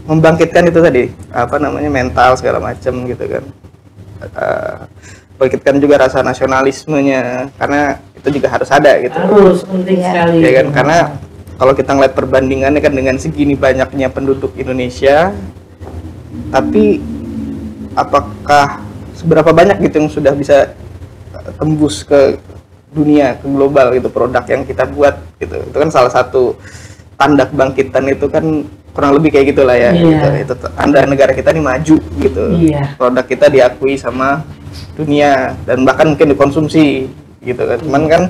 membangkitkan itu tadi apa namanya mental segala macam gitu kan. Bangkitkan juga rasa nasionalismenya karena itu juga harus ada gitu. Harus penting sekali. Ya kan, karena kalau kita ngeliat perbandingannya kan dengan segini banyaknya penduduk Indonesia, tapi apakah seberapa banyak gitu yang sudah bisa tembus ke dunia, ke global gitu produk yang kita buat gitu. Itu kan salah satu tanda kebangkitan itu kan kurang lebih kayak gitulah ya. Itu tanda negara kita nih maju gitu. Produk kita diakui sama dunia dan bahkan mungkin dikonsumsi gitu kan. Cuman kan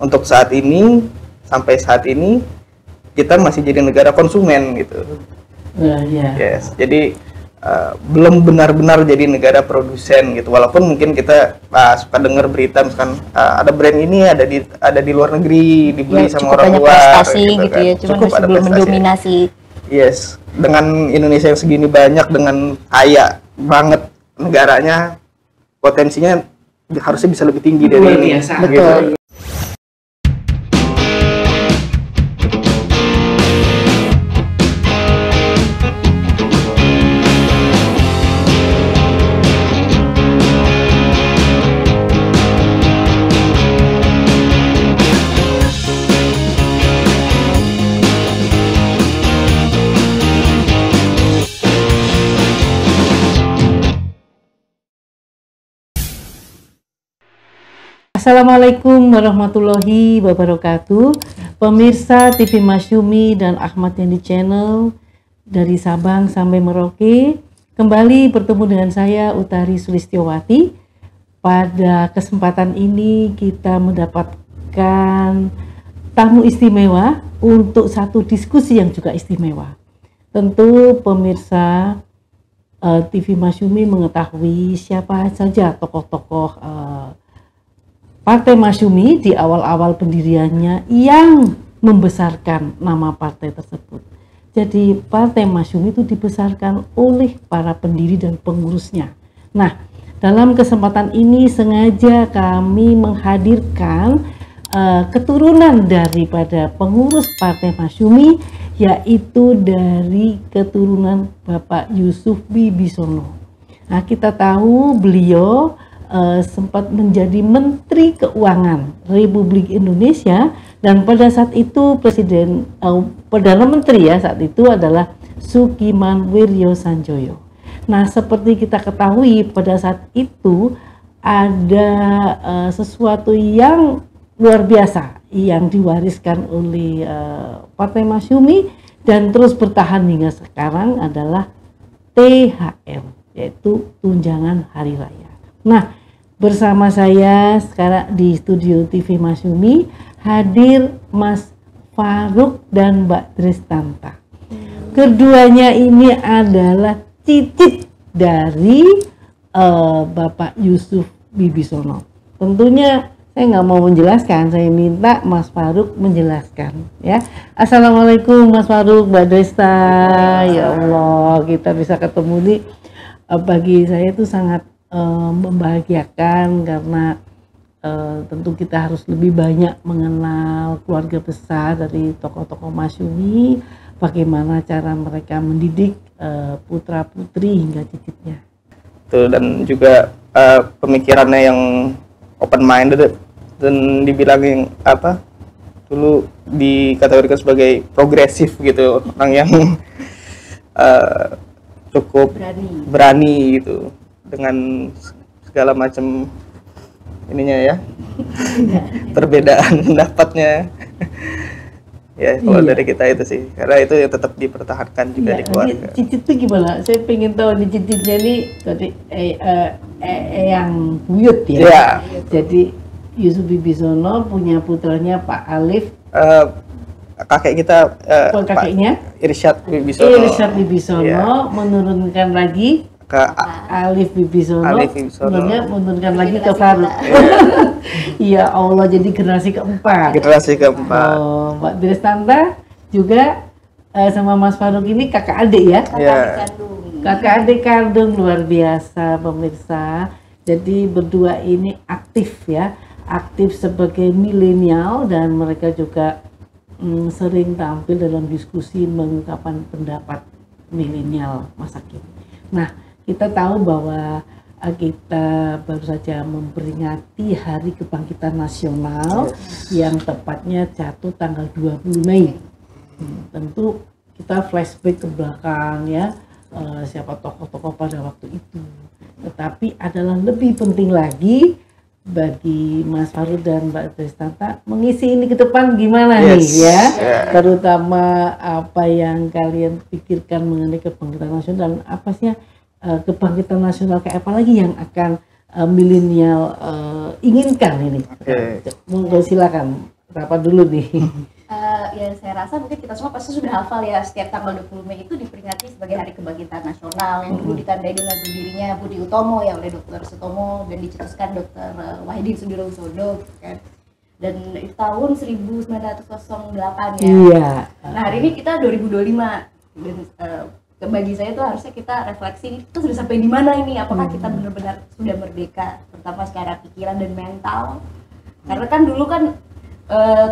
untuk saat ini sampai saat ini kita masih jadi negara konsumen gitu. Yes. Jadi belum benar-benar jadi negara produsen gitu. Walaupun mungkin kita suka dengar berita misalkan ada brand ini ada di luar negeri dibeli sama orang luar prestasi gitu kan. ya. Cuman masih belum mendominasi. Yes. Dengan Indonesia yang segini banyak, dengan kaya banget negaranya, potensinya harusnya bisa lebih tinggi dari ini. Betul. Gitu. Assalamualaikum warahmatullahi wabarakatuh. Pemirsa TV Masyumi dan Ahmad Yani Channel dari Sabang sampai Merauke, kembali bertemu dengan saya Utari Sulistiowati. Pada kesempatan ini kita mendapatkan tamu istimewa untuk satu diskusi yang juga istimewa. Tentu pemirsa TV Masyumi mengetahui siapa saja tokoh-tokoh Partai Masyumi di awal-awal pendiriannya yang membesarkan nama partai tersebut. Jadi Partai Masyumi itu dibesarkan oleh para pendiri dan pengurusnya. Nah, dalam kesempatan ini sengaja kami menghadirkan keturunan daripada pengurus Partai Masyumi, yaitu dari keturunan Bapak Yusuf Wibisono. Nah, kita tahu beliau sempat menjadi Menteri Keuangan Republik Indonesia, dan pada saat itu Perdana Menteri ya saat itu adalah Sukiman Wirjosanjoyo. Nah, seperti kita ketahui pada saat itu ada sesuatu yang luar biasa yang diwariskan oleh Partai Masyumi dan terus bertahan hingga sekarang adalah THR, yaitu tunjangan hari raya. Nah, bersama saya sekarang di studio TV Masyumi hadir Mas Faruk dan Mbak Drestanta. Keduanya ini adalah cicit dari Bapak Yusuf Wibisono. Tentunya saya nggak mau menjelaskan, saya minta Mas Faruk menjelaskan ya. Assalamualaikum Mas Faruk, Mbak Dresta. Ya Allah, kita bisa ketemu nih, bagi saya itu sangat membahagiakan karena tentu kita harus lebih banyak mengenal keluarga besar dari tokoh-tokoh Masyumi, bagaimana cara mereka mendidik putra putri hingga cicitnya. Dan juga pemikirannya yang open minded dan dibilangin dulu dikategorikan sebagai progresif gitu, orang yang cukup berani gitu dengan segala macam ininya ya, perbedaan pendapatnya ya. Kalau dari kita itu sih, karena itu yang tetap dipertahankan juga di keluarga. Cicit itu gimana? Saya pengen tahu di cicitnya nih tadi yang buyut ya. Jadi Yusuf Wibisono punya putranya Pak Alif, kakek kita kakeknya Irsyad Wibisono, menurunkan lagi ke Alif Wibisono, menurunkan lagi ke Faruk. Ya Allah, jadi generasi keempat. Oh, Mbak Drestanta juga sama Mas Faruk ini kakak adik ya? Kakak adik kandung, luar biasa pemirsa. Jadi berdua ini aktif ya, aktif sebagai milenial, dan mereka juga sering tampil dalam diskusi mengungkapkan pendapat. milenial masa kini. Nah, kita tahu bahwa kita baru saja memperingati Hari Kebangkitan Nasional yang tepatnya jatuh tanggal 20 Mei. Tentu kita flashback ke belakang ya, siapa tokoh-tokoh pada waktu itu. Tetapi adalah lebih penting lagi bagi Mas Farouk dan Mbak Tristanta mengisi ini ke depan gimana nih ya, terutama apa yang kalian pikirkan mengenai kebangkitan nasional dan apa sih kebangkitan nasional kayak apa lagi yang akan milenial inginkan ini. Monggo silakan, rapat dulu nih. Ya saya rasa mungkin kita semua pasti sudah hafal ya, setiap tanggal 20 Mei itu diperingati sebagai Hari Kebangkitan Nasional yang dulu ditandai dengan berdirinya Budi Utomo ya oleh Dr. Sutomo dan dicetuskan Dr. Wahidin Sudirohusodo gitu kan. Dan itu tahun 1908 ya. Iya. Nah hari ini kita 2025 dan bagi saya tuh harusnya kita refleksi itu sudah sampai di mana ini, apakah kita benar-benar sudah merdeka terutama secara pikiran dan mental. Karena kan dulu kan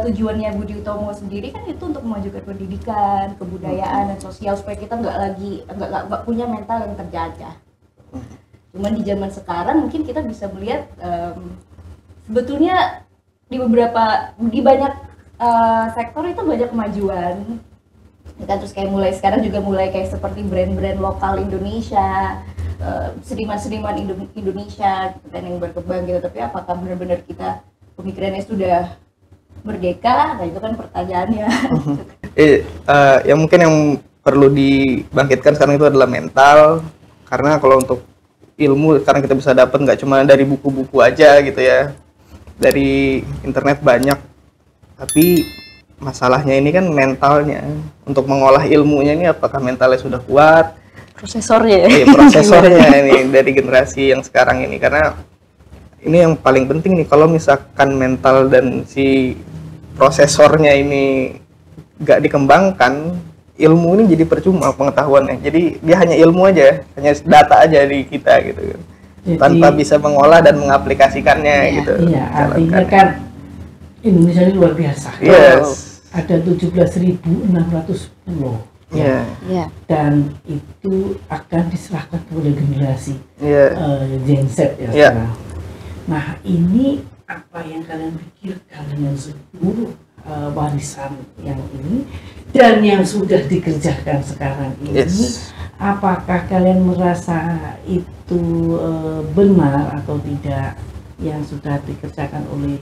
tujuannya Budi Utomo sendiri kan itu untuk memajukan pendidikan, kebudayaan dan sosial supaya kita nggak punya mental yang terjajah. Cuman di zaman sekarang mungkin kita bisa melihat sebetulnya di banyak sektor itu banyak kemajuan. Kan terus kayak sekarang juga mulai kayak seperti brand-brand lokal Indonesia, seniman-seniman Indonesia dan yang berkembang gitu. Tapi apakah benar-benar kita pemikirannya sudah merdeka? Nah itu kan pertanyaannya. Yang mungkin yang perlu dibangkitkan sekarang itu adalah mental, karena kalau untuk ilmu sekarang kita bisa dapat nggak cuma dari buku-buku aja gitu ya, dari internet banyak, tapi masalahnya ini kan mentalnya, untuk mengolah ilmunya ini apakah mentalnya sudah kuat, prosesornya ini dari generasi yang sekarang ini, karena ini yang paling penting nih, kalau misalkan mental dan si prosesornya ini nggak dikembangkan, ilmu ini jadi percuma pengetahuannya. Jadi dia hanya ilmu aja, hanya data aja di kita gitu, tanpa bisa mengolah dan mengaplikasikannya gitu. Iya, artinya kan Indonesia ini luar biasa. Yes. Ada 17.600 pulau. Dan itu akan diserahkan kepada generasi Gen Z ya sekarang. Nah ini apa yang kalian pikirkan dengan seluruh warisan yang ini dan yang sudah dikerjakan sekarang ini, apakah kalian merasa itu benar atau tidak yang sudah dikerjakan oleh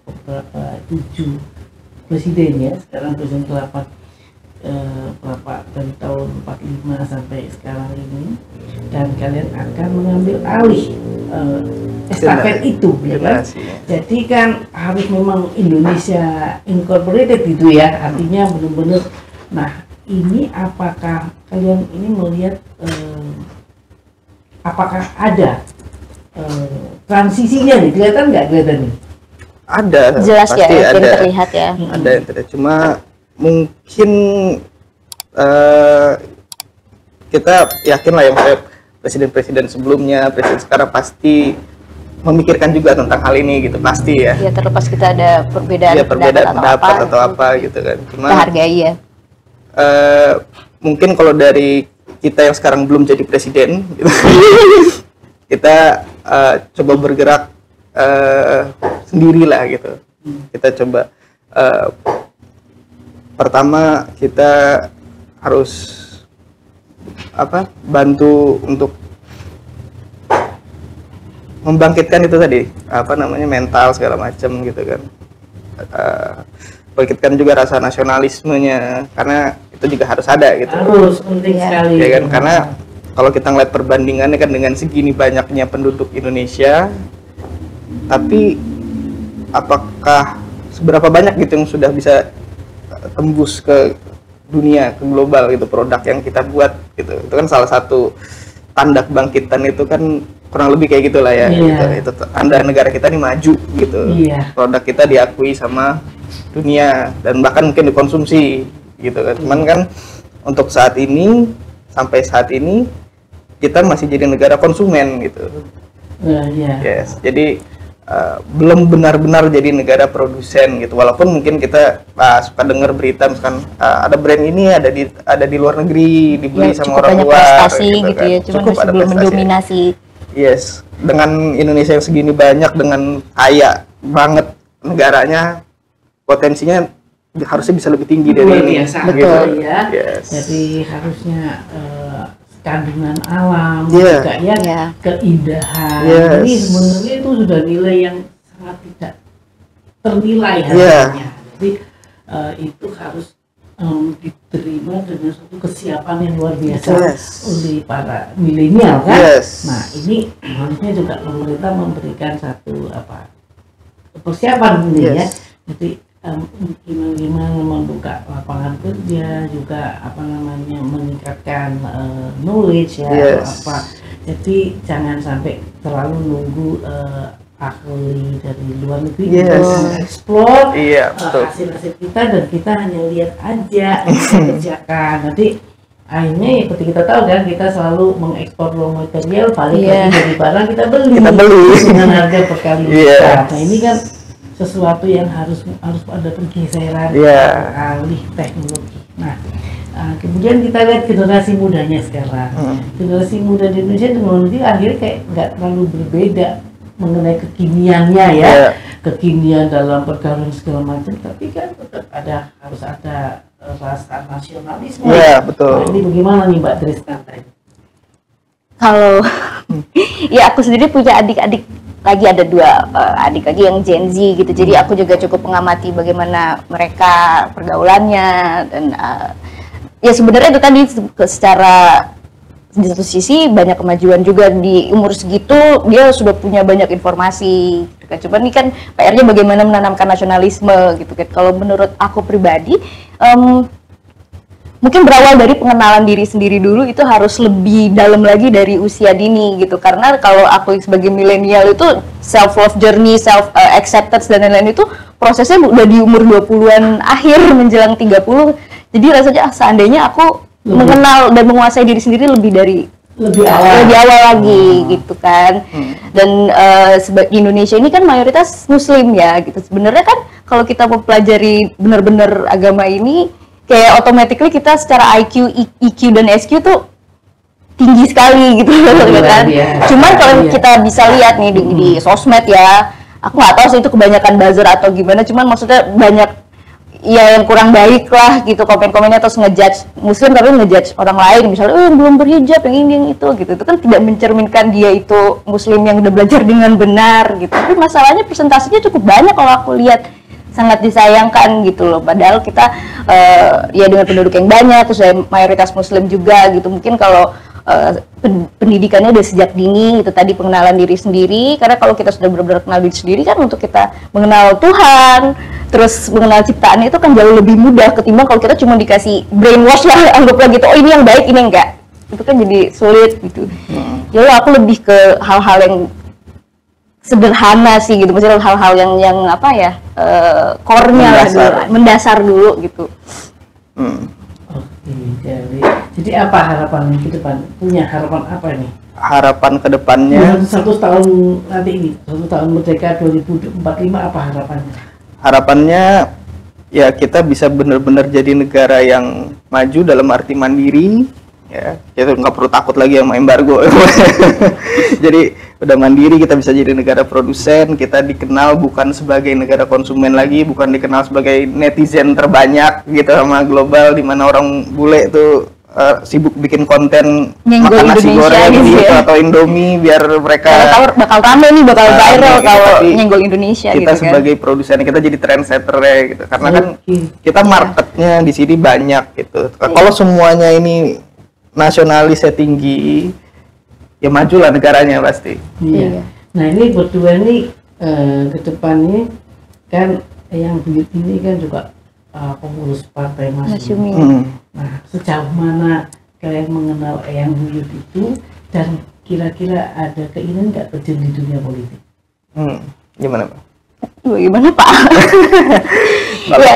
beberapa 7 presiden ya, sekarang presiden ke-8 dari tahun 45 sampai sekarang ini, dan kalian akan mengambil alih estafet itu ya kan? Jadi kan harus memang Indonesia incorporated gitu ya, artinya benar-benar. Nah ini apakah kalian ini melihat apakah ada transisinya nih, kelihatan nggak nih? Ada, jelas pasti ya, ada, yang terlihat ya. Ada yang terlihat, cuma mungkin kita yakin lah ya, presiden-presiden sebelumnya, presiden sekarang pasti memikirkan juga tentang hal ini gitu, pasti ya. Ya terlepas kita ada perbedaan pendapat atau apa gitu kan. Cuma kita hargai ya. Mungkin kalau dari kita yang sekarang belum jadi presiden, gitu, kita coba bergerak sendirilah gitu. Kita coba pertama kita harus bantu untuk membangkitkan itu tadi mental segala macam gitu kan, bangkitkan juga rasa nasionalismenya, karena itu juga harus ada gitu, harus penting sekali ya kan, karena kalau kita ngeliat perbandingannya kan dengan segini banyaknya penduduk Indonesia, tapi apakah seberapa banyak gitu yang sudah bisa tembus ke dunia, ke global gitu, produk yang kita buat gitu. Itu kan salah satu tanda kebangkitan, itu kan kurang lebih kayak gitulah ya. Itu tanda negara kita nih maju gitu. Produk kita diakui sama dunia dan bahkan mungkin dikonsumsi gitu kan. Cuman kan untuk saat ini, sampai saat ini kita masih jadi negara konsumen gitu. Yes. Jadi belum benar-benar jadi negara produsen gitu. Walaupun mungkin kita suka dengar berita misalkan ada brand ini ada di luar negeri dibeli Ya, sama cukup orang banyak luar prestasi gitu kan. ya, cuman Cukup masih ada belum prestasi. mendominasi. Yes, dengan Indonesia yang segini banyak, dengan kaya banget negaranya, potensinya harusnya bisa lebih tinggi dari Luar ini. biasa. Betul. Ya. Yes. Jadi harusnya kandungan alam Yeah. juga ya, Yeah. keindahan. Yes. Ini sebenarnya itu sudah nilai yang sangat tidak ternilai Yeah. harganya. Jadi itu harus diterima dengan suatu kesiapan yang luar biasa Yes. oleh para milenial kan. Yes. Nah ini harusnya juga pemerintah memberikan satu persiapan ini ya. Yes. Jadi gimana membuka lapangan kerja juga meningkatkan knowledge ya Yes. atau apa. Jadi jangan sampai terlalu nunggu ahli dari luar negeri Yes. untuk mengeksplor Iya, betul. hasil-hasil kita dan kita hanya lihat aja kita kerjakan. Nanti akhirnya ya seperti kita tahu kan kita selalu mengekspor raw material balik Iya. lagi dari barang kita beli Kita beli. dengan harga berkali Iya. lipat. Nah ini kan sesuatu yang harus ada pergeseran Iya. alih teknologi. Nah kemudian kita lihat generasi mudanya sekarang. Generasi muda di Indonesia dengan luar negeri akhirnya kayak nggak terlalu berbeda mengenai kekiniannya ya. Iya. Kekinian dalam pergaulan segala macam, tapi kan tetap harus ada rasa nasionalisme. Iya, betul. Nah, ini bagaimana nih Mbak Tristan tadi? Kalau ya aku sendiri punya adik-adik lagi, ada dua adik lagi yang Gen Z gitu. Jadi aku juga cukup mengamati bagaimana mereka pergaulannya dan ya sebenarnya itu tadi secara di satu sisi banyak kemajuan juga di umur segitu dia sudah punya banyak informasi gitu kan. Cuman ini kan PR-nya bagaimana menanamkan nasionalisme gitu kan. Kalau menurut aku pribadi mungkin berawal dari pengenalan diri sendiri dulu, itu harus lebih dalam lagi dari usia dini gitu. Karena kalau aku sebagai milenial itu self love journey, self acceptance dan lain-lain itu prosesnya udah di umur 20-an akhir menjelang 30. Jadi rasanya seandainya aku mengenal dan menguasai diri sendiri lebih awal lagi gitu kan. Dan Indonesia ini kan mayoritas muslim ya gitu. Sebenarnya kan kalau kita mempelajari benar-benar agama ini kayak automatically kita secara IQ, EQ dan SQ tuh tinggi sekali gitu kan. Cuman kalau kita bisa lihat nih di sosmed ya, aku nggak tahu sih itu kebanyakan buzzer atau gimana, cuman maksudnya banyak ya yang kurang baik lah gitu komen-komennya, terus ngejudge muslim tapi ngejudge orang lain, misalnya belum berhijab yang ini yang itu gitu. Itu kan tidak mencerminkan dia itu muslim yang udah belajar dengan benar gitu. Tapi masalahnya persentasenya cukup banyak kalau aku lihat, sangat disayangkan gitu loh. Padahal kita ya dengan penduduk yang banyak, terus mayoritas muslim juga gitu. Mungkin kalau pendidikannya udah sejak dini itu tadi, pengenalan diri sendiri. Karena kalau kita sudah benar-benar kenal diri sendiri kan, untuk kita mengenal Tuhan, terus mengenal ciptaan itu kan jauh lebih mudah ketimbang kalau kita cuma dikasih brainwash lah, anggaplah gitu, oh ini yang baik, ini enggak. Itu kan jadi sulit gitu. Jadi aku lebih ke hal-hal yang sederhana sih gitu, maksudnya hal-hal yang apa ya, core-nya lah dulu, mendasar dulu gitu. Oke, jadi apa harapan ke depan? Punya harapan apa nih? Harapan ke depannya, Satu tahun nanti ini, 1 tahun merdeka 2045, apa harapannya? harapannya ya kita bisa benar-benar jadi negara yang maju dalam arti mandiri ya, kita nggak perlu takut lagi sama embargo. Jadi udah mandiri, kita bisa jadi negara produsen, kita dikenal bukan sebagai negara konsumen lagi, bukan dikenal sebagai netizen terbanyak gitu sama global, di mana orang bule tuh sibuk bikin konten Nyenggol makan nasi Indonesia goreng gitu gitu, ya. atau Indomie biar mereka Bakal rame nih, bakal viral kalau tapi nyenggol Indonesia kita gitu kan. sebagai produsen, kita jadi trendsetter ya gitu, karena kan kita marketnya di sini banyak gitu. Kalau semuanya ini nasionalisnya tinggi, ya majulah negaranya pasti. Iya. Nah ini berdua nih ke depannya kan yang Buyut ini kan juga pengurus partai Masyumi. Nah sejauh mana kalian mengenal Eyang Buyut itu, dan kira-kira ada keinginan nggak terjun di dunia politik? Gimana Pak? Gimana Pak? Ya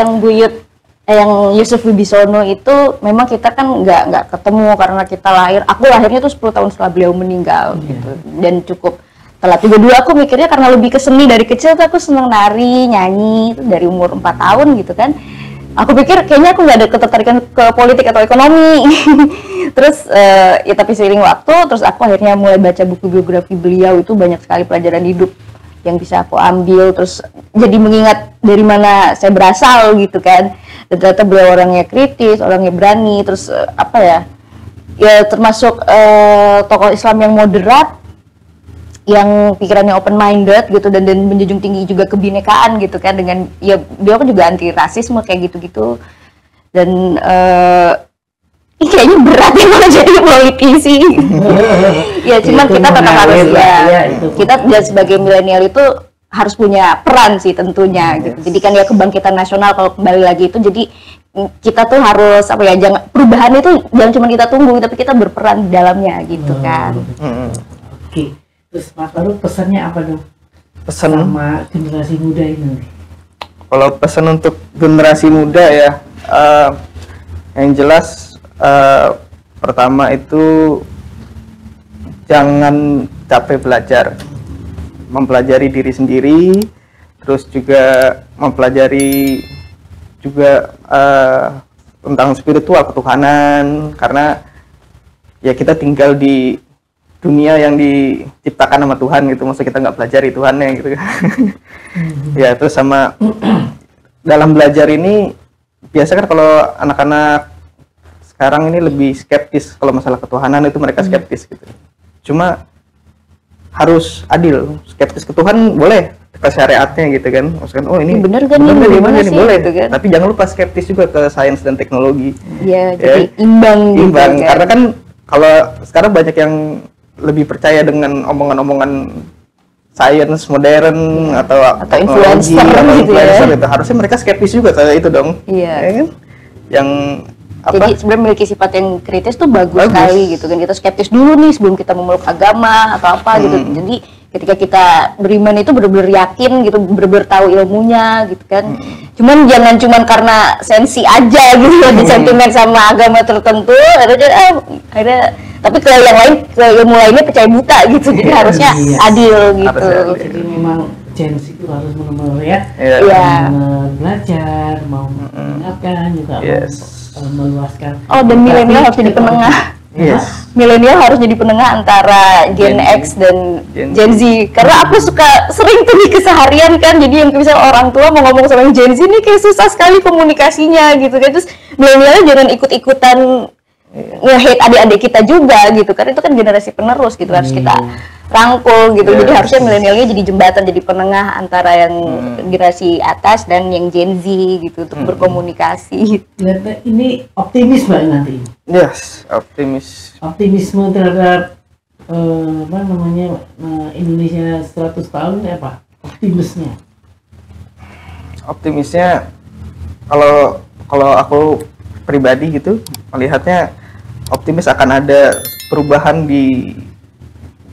yang Buyut, yang Yusuf Wibisono itu memang kita kan nggak ketemu karena kita lahir. Aku lahirnya tuh 10 tahun setelah beliau meninggal gitu, dan cukup telat juga. Dulu aku mikirnya karena lebih ke seni, dari kecil tuh aku seneng nari, nyanyi, itu dari umur 4 tahun gitu kan. Aku pikir kayaknya aku nggak ada ketertarikan ke politik atau ekonomi. Terus ya tapi seiring waktu, terus aku akhirnya mulai baca buku biografi beliau, itu banyak sekali pelajaran hidup yang bisa aku ambil, terus jadi mengingat dari mana saya berasal gitu kan. Dan ternyata beliau orangnya kritis, orangnya berani, terus apa ya, ya termasuk tokoh Islam yang moderat, yang pikirannya open minded gitu, dan menjunjung tinggi juga kebinekaan gitu kan, dengan ya dia kan juga anti rasisme kayak gitu-gitu. Dan ini kayaknya berat ya kalau jadi politisi. Ya cuman kita tetap harus kita sebagai milenial itu harus punya peran sih tentunya gitu. Jadi kan ya kebangkitan nasional kalau kembali lagi itu, jadi kita tuh harus apa ya, jangan, perubahan itu jangan cuma kita tunggu tapi kita berperan di dalamnya gitu kan. Oke. Terus Mas Farouk pesannya apa dong? Pesan sama generasi muda ini. Kalau pesan untuk generasi muda ya, yang jelas pertama itu jangan capek belajar, mempelajari diri sendiri, terus juga mempelajari juga tentang spiritual, ketuhanan, karena ya kita tinggal di dunia yang diciptakan sama Tuhan gitu, masa kita nggak pelajari Tuhannya gitu. Ya terus sama dalam belajar ini biasa kan kalau anak-anak sekarang ini lebih skeptis kalau masalah ketuhanan, itu mereka skeptis gitu. Cuma harus adil, skeptis ke Tuhan boleh, ke syariatnya gitu kan, maksudnya oh ini bener kan, ini boleh gitu kan? Tapi jangan lupa skeptis juga ke sains dan teknologi. Iya, jadi imbang gitu kan? Karena kan kalau sekarang banyak yang lebih percaya dengan omongan-omongan sains modern atau influencer gitu ya. Itu harusnya mereka skeptis juga kayak itu dong. Iya. Ya kan? Yang apa? Jadi sebenarnya memiliki sifat yang kritis tuh bagus sekali gitu kan. Kita skeptis dulu nih sebelum kita memeluk agama atau apa gitu. Jadi ketika kita beriman itu benar-benar yakin gitu, benar-benar tahu ilmunya gitu kan. Cuman jangan cuman karena sensi aja gitu, ada sentimen sama agama tertentu, ada tapi ke yang lain, ke ilmu lainnya percaya buta gitu. Jadi harusnya adil gitu. Jadi memang Gen Z itu harus benar-benar ya, belajar, mau mendengarkan juga, mau meluaskan. Oh, dan milenial harus jadi penengah. Milenial harus jadi penengah antara Gen X dan Gen Z. Karena aku sering tuh di keseharian kan, jadi yang misalnya orang tua mau ngomong sama yang Gen Z ini kayak susah sekali komunikasinya gitu kan. Terus milenialnya jangan ikut-ikutan nge-hate adik-adik kita juga gitu kan, itu kan generasi penerus gitu, harus kita rangkul gitu. Jadi harusnya milenialnya jadi jembatan, jadi penengah antara yang generasi atas dan yang Gen Z gitu untuk berkomunikasi. Ini optimis Mbak nanti. Yes, Optimisme terhadap apa namanya Indonesia 100 tahun apa? Optimisnya kalau aku pribadi gitu melihatnya optimis akan ada perubahan di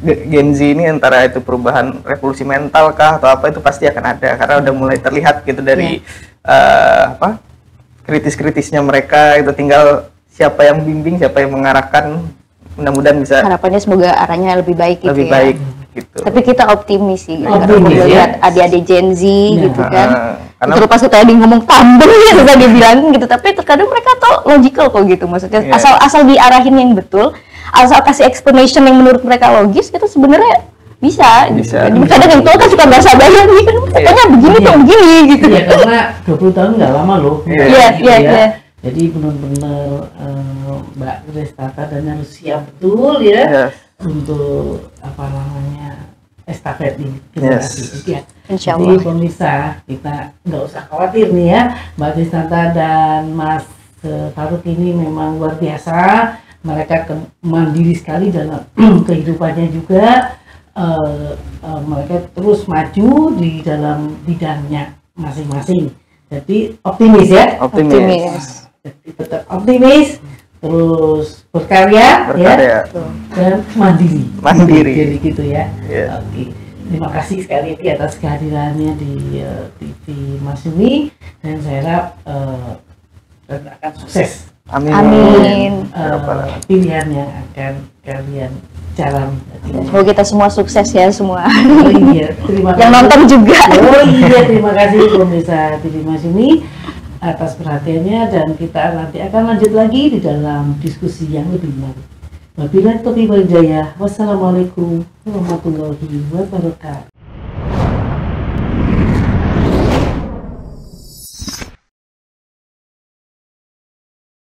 Gen Z ini, entara itu perubahan revolusi mental kah atau apa, itu pasti akan ada karena udah mulai terlihat gitu dari kritis-kritisnya mereka. Itu tinggal siapa yang bimbing, siapa yang mengarahkan, mudah-mudahan bisa, harapannya semoga arahnya lebih baik gitu, lebih baik gitu. Tapi kita optimis sih, karena melihat adik-adik Gen Z gitu kan. Karena terus pas tadi ngomong tambeng ya susah dibilangin gitu, tapi terkadang mereka tuh logical kok gitu, maksudnya asal diarahin yang betul, asal kasih explanation yang menurut mereka logis, itu sebenarnya bisa. Jadi kadang yang tua kan suka nggak sabar nih kan, katanya begini tuh begini gitu. Iya, karena 20 tahun nggak lama loh. Iya. Jadi benar-benar Mbak Restata dan harus siap betul ya untuk apa namanya estafet ini. Insya Jadi Allah. pemirsa, kita nggak usah khawatir nih ya, Mbak Restata dan Mas Farouk ini memang luar biasa. Mereka mandiri sekali dalam kehidupannya juga. Mereka terus maju di dalam bidangnya masing-masing. Jadi optimis ya. Optimis. Jadi tetap optimis, terus berkarya. Ya, dan mandiri. Jadi gitu ya. Oke. Terima kasih sekali lagi atas kehadirannya di TV Masyumi, dan saya harap akan sukses. Amin. Pilihan yang akan kalian jalan. Semoga kita semua sukses ya semua. Oh iya, terima kasih. Yang nonton juga. Oh iya, terima kasih pemirsa TV Masyumi atas perhatiannya, dan kita nanti akan lanjut lagi di dalam diskusi yang lebih menarik. Wabillahi taufiq wal hidayah. Wassalamualaikum warahmatullahi wabarakatuh.